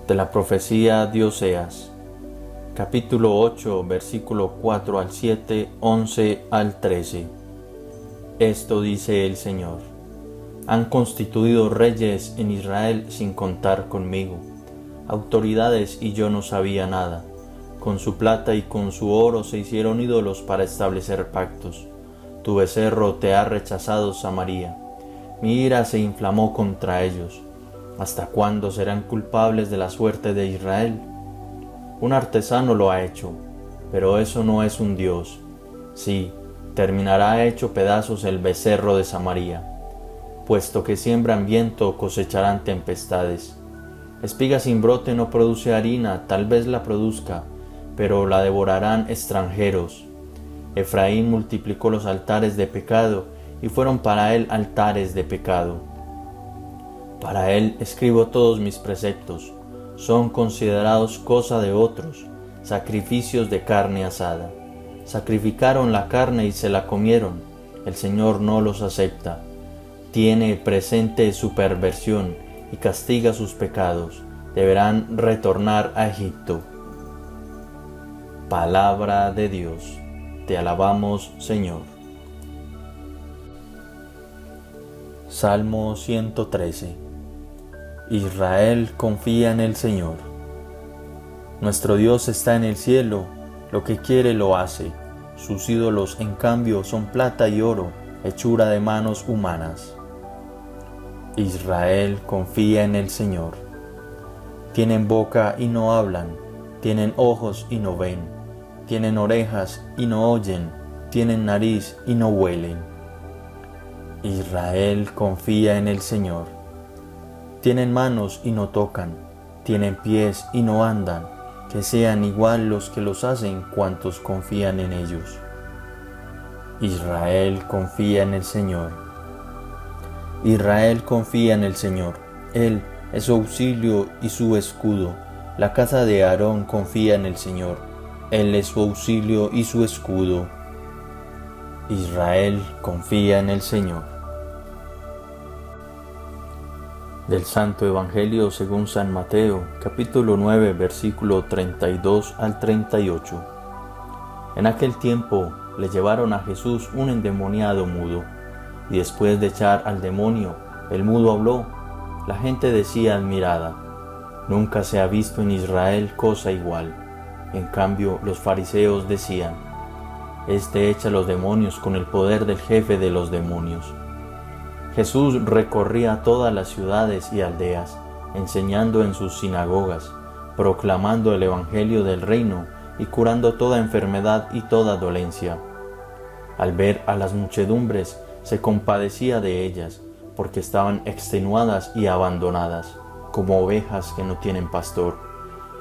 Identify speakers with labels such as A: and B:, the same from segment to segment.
A: De la profecía de Oseas, capítulo 8, versículo 4 al 7, 11 al 13. Esto dice el Señor: Han constituido reyes en Israel sin contar conmigo, autoridades y yo no sabía nada. Con su plata y con su oro se hicieron ídolos para establecer pactos. Tu becerro te ha rechazado, Samaria. Mi ira se inflamó contra ellos. ¿Hasta cuándo serán culpables de la suerte de Israel? Un artesano lo ha hecho, pero eso no es un Dios. Sí, terminará hecho pedazos el becerro de Samaria. Puesto que siembran viento, cosecharán tempestades. Espiga sin brote no produce harina, tal vez la produzca, pero la devorarán extranjeros. Efraín multiplicó los altares de pecado, y fueron para él altares de pecado. Para él escribo todos mis preceptos, son considerados cosa de otros, sacrificios de carne asada. Sacrificaron la carne y se la comieron, el Señor no los acepta. Tiene presente su perversión y castiga sus pecados, deberán retornar a Egipto. Palabra de Dios, te alabamos, Señor. Salmo 113. Israel confía en el Señor. Nuestro Dios está en el cielo, lo que quiere lo hace. Sus ídolos, en cambio, son plata y oro, hechura de manos humanas. Israel confía en el Señor. Tienen boca y no hablan, tienen ojos y no ven, tienen orejas y no oyen, tienen nariz y no huelen. Israel confía en el Señor. Tienen manos y no tocan, tienen pies y no andan, que sean igual los que los hacen cuantos confían en ellos. Israel confía en el Señor. Israel confía en el Señor, Él es su auxilio y su escudo. La casa de Aarón confía en el Señor, Él es su auxilio y su escudo. Israel confía en el Señor. Del Santo Evangelio según San Mateo, capítulo 9, versículo 32 al 38. En aquel tiempo le llevaron a Jesús un endemoniado mudo, y después de echar al demonio, el mudo habló. La gente decía admirada: nunca se ha visto en Israel cosa igual. En cambio, los fariseos decían: este echa los demonios con el poder del jefe de los demonios. Jesús recorría todas las ciudades y aldeas, enseñando en sus sinagogas, proclamando el evangelio del reino y curando toda enfermedad y toda dolencia. Al ver a las muchedumbres, se compadecía de ellas, porque estaban extenuadas y abandonadas, como ovejas que no tienen pastor.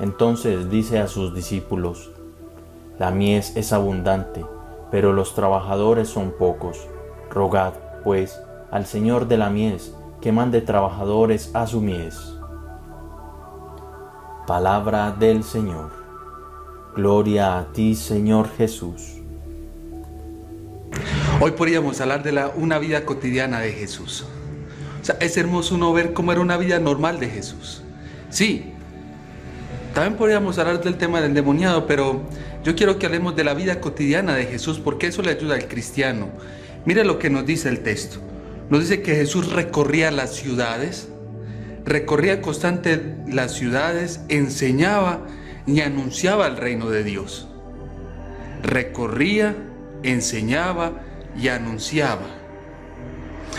A: Entonces dice a sus discípulos: la mies es abundante, pero los trabajadores son pocos. Rogad, pues, al Señor de la mies, que mande trabajadores a su mies. Palabra del Señor. Gloria a ti, Señor Jesús.
B: Hoy podríamos hablar de una vida cotidiana de Jesús. O sea, es hermoso uno ver cómo era una vida normal de Jesús. Sí, también podríamos hablar del tema del endemoniado, pero yo quiero que hablemos de la vida cotidiana de Jesús, porque eso le ayuda al cristiano. Mire lo que nos dice el texto. Nos dice que Jesús recorría las ciudades, recorría constante las ciudades, enseñaba y anunciaba el reino de Dios. Recorría, enseñaba y anunciaba.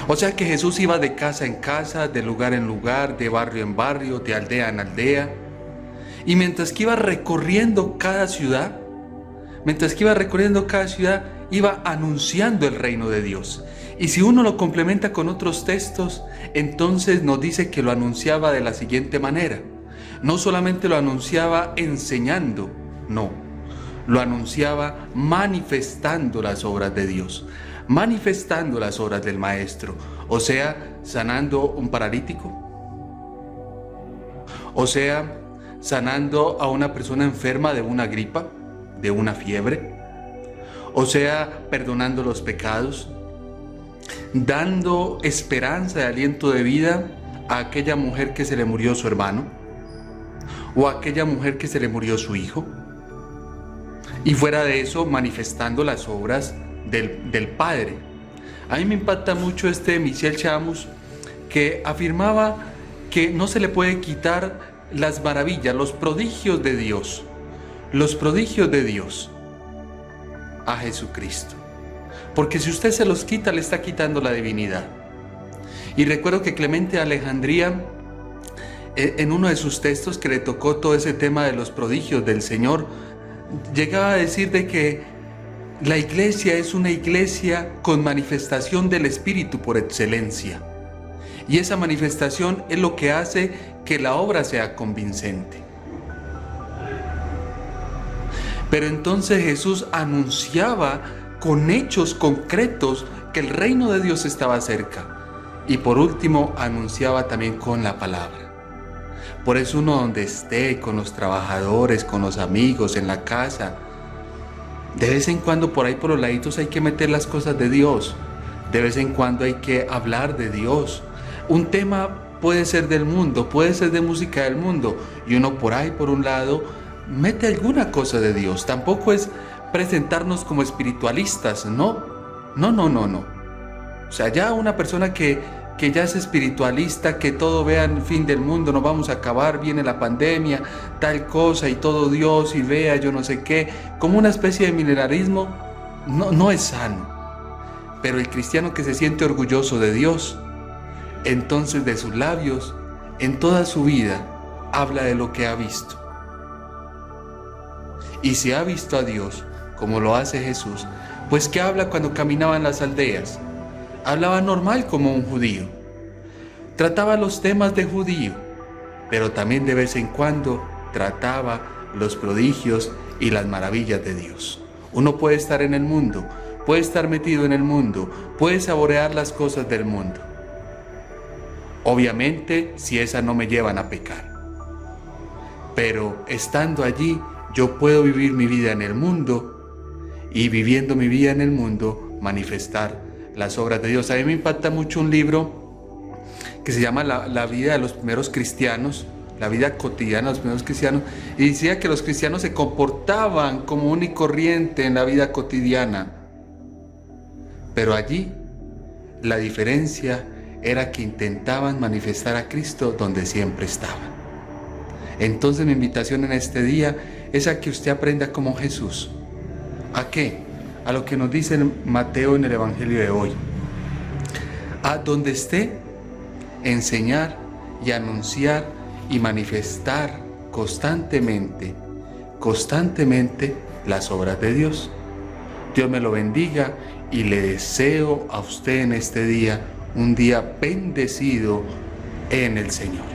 B: O sea que Jesús iba de casa en casa, de lugar en lugar, de barrio en barrio, de aldea en aldea. Y mientras que iba recorriendo cada ciudad, iba anunciando el reino de Dios. Y si uno lo complementa con otros textos, entonces nos dice que lo anunciaba de la siguiente manera. No solamente lo anunciaba enseñando, no. Lo anunciaba manifestando las obras de Dios, manifestando las obras del Maestro. O sea, sanando un paralítico. O sea, sanando a una persona enferma de una gripa, de una fiebre. O sea, perdonando los pecados, dando esperanza y aliento de vida a aquella mujer que se le murió su hermano. o a aquella mujer que se le murió su hijo. Y fuera de eso, manifestando las obras del Padre. A mí me impacta mucho Michel Chamous, que afirmaba que no se le puede quitar las maravillas, los prodigios de Dios a Jesucristo. Porque si usted se los quita, le está quitando la divinidad. Y recuerdo que Clemente de Alejandría, en uno de sus textos que le tocó todo ese tema de los prodigios del Señor, llegaba a decir de que la iglesia es una iglesia con manifestación del Espíritu por excelencia. Y esa manifestación es lo que hace que la obra sea convincente. Pero entonces Jesús anunciaba con hechos concretos que el reino de Dios estaba cerca. Y por último, anunciaba también con la palabra. Por eso uno donde esté, con los trabajadores, con los amigos, en la casa, de vez en cuando por ahí por los laditos hay que meter las cosas de Dios. De vez en cuando hay que hablar de Dios. Un tema puede ser del mundo, puede ser de música del mundo, y uno por ahí por un lado mete alguna cosa de Dios. Tampoco es presentarnos como espiritualistas, no. O sea, ya una persona que ya es espiritualista, que todo vea el fin del mundo, nos vamos a acabar, viene la pandemia, tal cosa y todo Dios y vea yo no sé qué, como una especie de milenarismo, no es sano. Pero el cristiano que se siente orgulloso de Dios, entonces de sus labios, en toda su vida, habla de lo que ha visto. Y si ha visto a Dios, como lo hace Jesús, pues ¿qué habla cuando caminaba en las aldeas? Hablaba normal como un judío. Trataba los temas de judío, pero también de vez en cuando trataba los prodigios y las maravillas de Dios. Uno puede estar en el mundo, puede estar metido en el mundo, puede saborear las cosas del mundo. Obviamente, si esas no me llevan a pecar. Pero estando allí, yo puedo vivir mi vida en el mundo y viviendo mi vida en el mundo, manifestar las obras de Dios. A mí me impacta mucho un libro que se llama La vida de los primeros cristianos, la vida cotidiana de los primeros cristianos, y decía que los cristianos se comportaban como un y corriente en la vida cotidiana. Pero allí la diferencia era que intentaban manifestar a Cristo donde siempre estaban. Entonces mi invitación en este día es a que usted aprenda como Jesús. ¿A qué? A lo que nos dice Mateo en el Evangelio de hoy. A donde esté, enseñar y anunciar y manifestar constantemente las obras de Dios. Dios me lo bendiga y le deseo a usted en este día un día bendecido en el Señor.